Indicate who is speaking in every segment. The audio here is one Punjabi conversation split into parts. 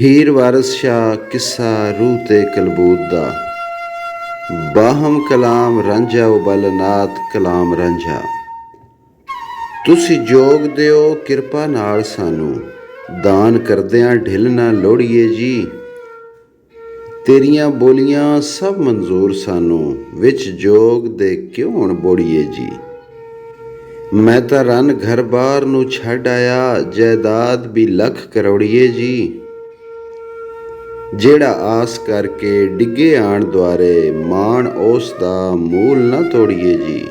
Speaker 1: ਹੀਰ ਵਾਰਸ ਸ਼ਾਹ ਕਿੱਸਾ ਰੂਹ ਤੇ ਕਲਬੂਤ ਦਾ। ਬਾਹਮ ਕਲਾਮ ਰਾਂਝਾ ਉਬਲ ਨਾਤ ਕਲਾਮ ਰਾਂਝਾ। ਤੁਸੀਂ ਜੋਗ ਦਿਓ ਕਿਰਪਾ ਨਾਲ ਸਾਨੂੰ, ਦਾਨ ਕਰਦਿਆਂ ਢਿੱਲ ਨਾ ਲੋੜੀਏ ਜੀ। ਤੇਰੀਆਂ ਬੋਲੀਆਂ ਸਭ ਮਨਜ਼ੂਰ ਸਾਨੂੰ, ਵਿੱਚ ਜੋਗ ਦੇ ਕਿਉਂ ਹੁਣ ਬੋੜੀਏ ਜੀ। ਮੈਂ ਤਾਂ ਰੰਨ ਘਰ ਬਾਰ ਨੂੰ ਛੱਡ ਆਇਆ, ਜਾਇਦਾਦ ਵੀ ਲੱਖ ਕਰੋੜੀਏ ਜੀ। ਜਿਹੜਾ ਆਸ ਕਰਕੇ ਡਿੱਗੇ ਆਣ ਦੁਆਰੇ, ਮਾਣ ਉਸ ਦਾ ਮੂਲ ਨਾ ਤੋੜੀਏ ਜੀ।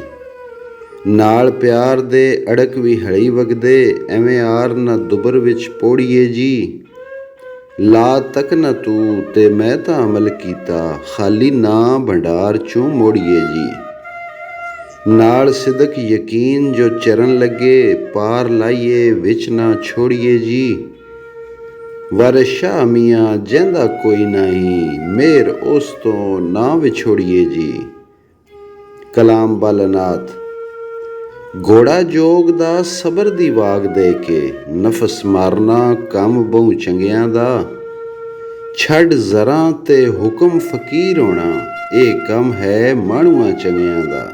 Speaker 1: ਨਾਲ ਪਿਆਰ ਦੇ ਅੜਕ ਵੀ ਹਲੀ ਵਗਦੇ, ਐਵੇਂ ਆਰ ਨਾ ਦੁਬਰ ਵਿੱਚ ਪੋੜੀਏ ਜੀ। ਲਾ ਤੱਕ ਨਾ ਤੂੰ ਤੇ ਮੈਂ ਤਾਂ ਅਮਲ ਕੀਤਾ, ਖਾਲੀ ਨਾ ਭੰਡਾਰ ਚੋਂ ਮੋੜੀਏ ਜੀ। ਨਾਲ ਸਿਦਕ ਯਕੀਨ ਜੋ ਚਰਨ ਲੱਗੇ, ਪਾਰ ਲਾਈਏ ਵਿੱਚ ਨਾ ਛੋੜੀਏ ਜੀ। ਵਾਰਿਸ ਸ਼ਾਹ ਮੀਆਂ ਜਿਹਦਾ ਕੋਈ ਨਹੀਂ, ਮਿਹਰ ਉਸ ਤੋਂ ਨਾ ਵਿਛੋੜੀਏ ਜੀ। ਕਲਾਮ ਬਾਲਨਾਥ। ਘੋੜਾ ਜੋਗ ਦਾ ਸਬਰ ਦੀ ਵਾਗ ਦੇ ਕੇ, ਨਫਸ ਮਾਰਨਾ ਕੰਮ ਬਹੁ ਚੰਗਿਆਂ ਦਾ। ਛੱਡ ਜ਼ਰਾਂ ਤੇ ਹੁਕਮ ਫਕੀਰ ਹੋਣਾ, ਇਹ ਕੰਮ ਹੈ ਮਾਣੂਆਂ ਚੰਗਿਆਂ ਦਾ।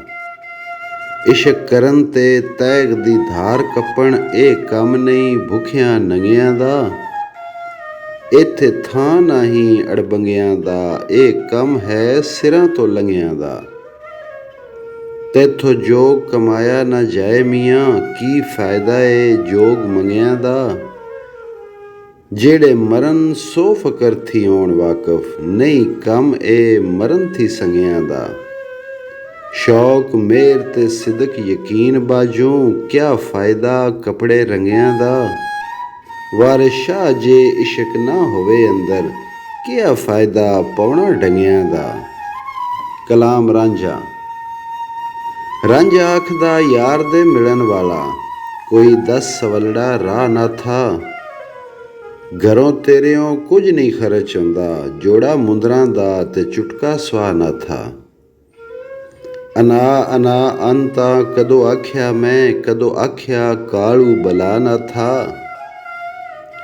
Speaker 1: ਇਸ਼ਕ ਕਰਨ ਤੇ ਤੈਗ ਦੀ ਧਾਰ ਕੱਪਣ, ਇਹ ਕੰਮ ਨਹੀਂ ਭੁੱਖਿਆਂ ਨੰਗਿਆਂ ਦਾ। ਇੱਥੇ ਥਾਂ ਨਹੀਂ ਅੜਬੰਗਿਆਂ ਦਾ, ਇਹ ਕੰਮ ਹੈ ਸਿਰਾਂ ਤੋਂ ਲੰਘਿਆਂ ਦਾ। ਤੈਥੋਂ ਜੋਗ ਕਮਾਇਆ ਨਾ ਜਾਏ ਮੀਆਂ, ਕੀ ਫਾਇਦਾ ਏ ਜੋਗ ਮੰਗਿਆਂ ਦਾ। ਜਿਹੜੇ ਮਰਨ ਸੋ ਫਕਰ ਥੀ ਹੋਣ ਵਾਕਫ, ਨਹੀਂ ਕੰਮ ਇਹ ਮਰਨ ਥੀ ਸੰਗਿਆਂ ਦਾ। ਸ਼ੌਕ ਮੇਰ ਤੇ ਸਿਦਕ ਯਕੀਨ ਬਾਝੋਂ, ਕਿਆ ਫਾਇਦਾ ਕੱਪੜੇ ਰੰਗਿਆਂ ਦਾ। ਵਾਰਿਸ ਸ਼ਾਹ ਜੇ ਇਸ਼ਕ ਨਾ ਹੋਵੇ ਅੰਦਰ, ਕਿਆ ਫਾਇਦਾ ਪੌਣਾ ਡੰਗਿਆਂ ਦਾ। ਕਲਾਮ ਰਾਂਝਾ। ਰਾਂਝਾ ਆਖਦਾ ਯਾਰ ਦੇ ਮਿਲਣ ਵਾਲਾ, ਕੋਈ 10 ਸਵਲੜਾ ਰਾਹ ਨਾ ਥਾ। ਘਰੋਂ ਤੇਰਿਓਂ ਕੁਝ ਨਹੀਂ ਖਰਚ ਹੁੰਦਾ, ਜੋੜਾ ਮੁੰਦਰਾਂ ਦਾ ਤੇ ਚੁਟਕਾ ਸਵਾ ਨਾ ਥਾ। ਅਨਾ ਅਨਾ ਅੰਤਾ ਕਦੋਂ ਆਖਿਆ ਮੈਂ, ਕਦੋਂ ਆਖਿਆ ਕਾਲੂ ਬਲਾ ਨਾ ਥਾ।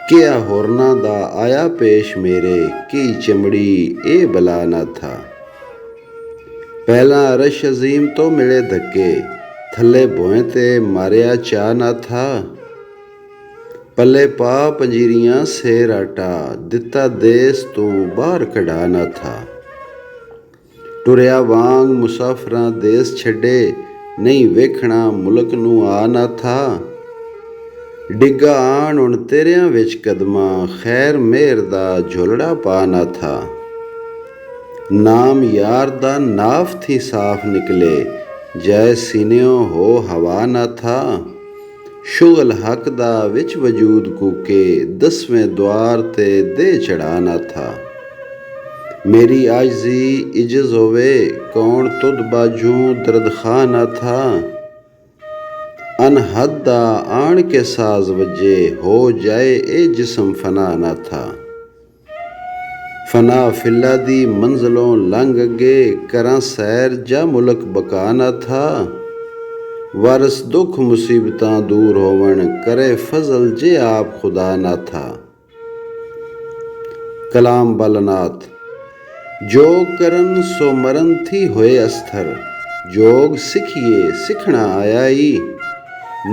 Speaker 1: ਕਿਆ ਹੋਰਨਾਂ ਦਾ ਆਇਆ ਪੇਸ਼ ਮੇਰੇ, ਕੀ ਚਮੜੀ ਇਹ ਬਲਾ ਨਾ ਥਾ। ਪਹਿਲਾਂ ਅਰਸ਼ ਅਜ਼ੀਮ ਤੋਂ ਮਿਲੇ ਧੱਕੇ, ਥੱਲੇ ਭੋਏ ਤੇ ਮਾਰਿਆ ਚਾਹ ਨਾ ਥਾ। ਪੱਲੇ ਪਾ ਪੰਜੀਰੀਆਂ ਸੇਰ ਆਟਾ, ਦਿੱਤਾ ਦੇਸ ਤੋਂ ਬਾਹਰ ਕਢਾ ਨਾ ਥਾ। ਟੁਰਿਆ ਵਾਂਗ ਮੁਸਾਫਰਾਂ ਦੇਸ ਛੱਡੇ, ਨਹੀਂ ਵੇਖਣਾ ਮੁਲਕ ਨੂੰ ਆ ਨਾ ਥਾ। ਡਿੱਗਾ ਆਣ ਹੁਣ ਤੇਰਿਆਂ ਵਿੱਚ ਕਦਮਾਂ, ਖੈਰ ਮਿਹਰ ਦਾ ਝੋਲੜਾ ਪਾ ਨਾ ਥਾ। ਨਾਮ ਯਾਰ ਦਾ ਨਾਫ ਥੀ ਸਾਫ ਨਿਕਲੇ, ਜੈ ਸੀਨਿਓਂ ਹੋ ਹਵਾ ਨਾ ਥਾ। ਸ਼ੁਗਲ ਹੱਕ ਦਾ ਵਿੱਚ ਵਜੂਦ ਕੂਕੇ, 10ਵੇਂ ਦੁਆਰ ਤੇ ਦੇ ਚੜਾ ਨਾ ਥਾ। ਮੇਰੀ ਆਜਜ਼ੀ ਇਜਜ਼ ਹੋਵੇ, ਕੌਣ ਤੁਧ ਬਾਝੋਂ ਦਰਦਖਾਹ ਨਾ ਥਾ। ਅਨਹਦ ਦਾ ਆਣ ਕੇ ਸਾਜ਼ ਵੱਜੇ, ਹੋ ਜਾਏ ਇਹ ਜਿਸਮ ਫਨਾ ਨਾ ਥਾ। ਫਨਾ ਫਿੱਲਾ ਦੀ ਮੰਜ਼ਲੋਂ ਲੰਘ ਅੱਗੇ, ਕਰਾਂ ਸੈਰ ਜਾ ਮੁਲਕ ਬਕਾ ਨਾ ਥਾ। ਵਾਰਸ ਦੁੱਖ ਮੁਸੀਬਤਾਂ ਦੂਰ ਹੋਵਣ, ਕਰੇ ਫਜ਼ਲ ਜੇ ਆਪ ਖੁਦਾ ਨਾ ਥਾ। ਕਲਾਮ ਬਾਲਨਾਥ। ਜੋਗ ਕਰਨ ਸੋ ਮਰਨ ਥੀ ਹੋਏ ਅਸਥਰ, ਜੋਗ ਸਿੱਖੀਏ ਸਿੱਖਣਾ ਆਇਆ ਈ।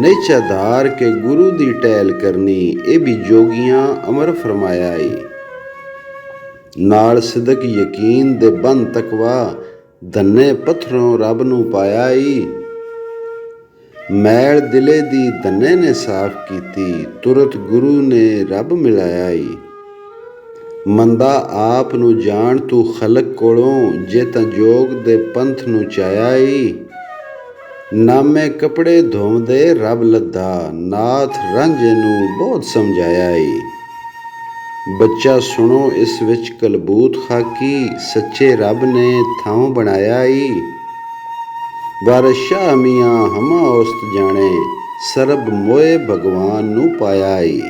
Speaker 1: ਨੇਚਾ ਧਾਰ ਕੇ ਗੁਰੂ ਦੀ ਟਹਿਲ ਕਰਨੀ, ਇਹ ਵੀ ਜੋਗੀਆਂ ਅਮਰ ਫਰਮਾਇਆ ਈ। ਨਾਲ ਸਿਦਕ ਯਕੀਨ ਦੇ ਬੰਨ ਤਕਵਾ, ਧੰਨੇ ਪੱਥਰੋਂ ਰੱਬ ਨੂੰ ਪਾਇਆ ਈ। ਮੈਲ ਦਿਲੇ ਦੀ ਧੰਨੇ ਨੇ ਸਾਫ਼ ਕੀਤੀ, ਤੁਰਤ ਗੁਰੂ ਨੇ ਰੱਬ ਮਿਲਾਇਆ ਈ। ਮੰਦਾ ਆਪ ਨੂੰ ਜਾਣ ਤੂੰ ਖਲਕ ਕੋਲੋਂ, ਜੇ ਤਾਂ ਜੋਗ ਦੇ ਪੰਥ ਨੂੰ ਚਾਇਆ ਈ। ਨਾਮੇ ਕੱਪੜੇ ਧੋਂਦੇ ਰੱਬ ਲੱਦਾ, ਨਾਥ ਰਾਂਝੇ ਨੂੰ ਬਹੁਤ ਸਮਝਾਇਆ ਈ। ਬੱਚਾ ਸੁਣੋ ਇਸ ਵਿੱਚ ਕਲਬੂਤ ਖਾਕੀ, ਸੱਚੇ ਰੱਬ ਨੇ ਥਾਂ ਬਣਾਇਆ ਈ। ਵਾਰਿਸ ਸ਼ਾਹ ਮੀਆਂ ਹਮਾ ਉਸਤ ਜਾਣੇ, ਸਰਬ ਮੋਏ ਭਗਵਾਨ ਨੂੰ ਪਾਇਆ ਈ।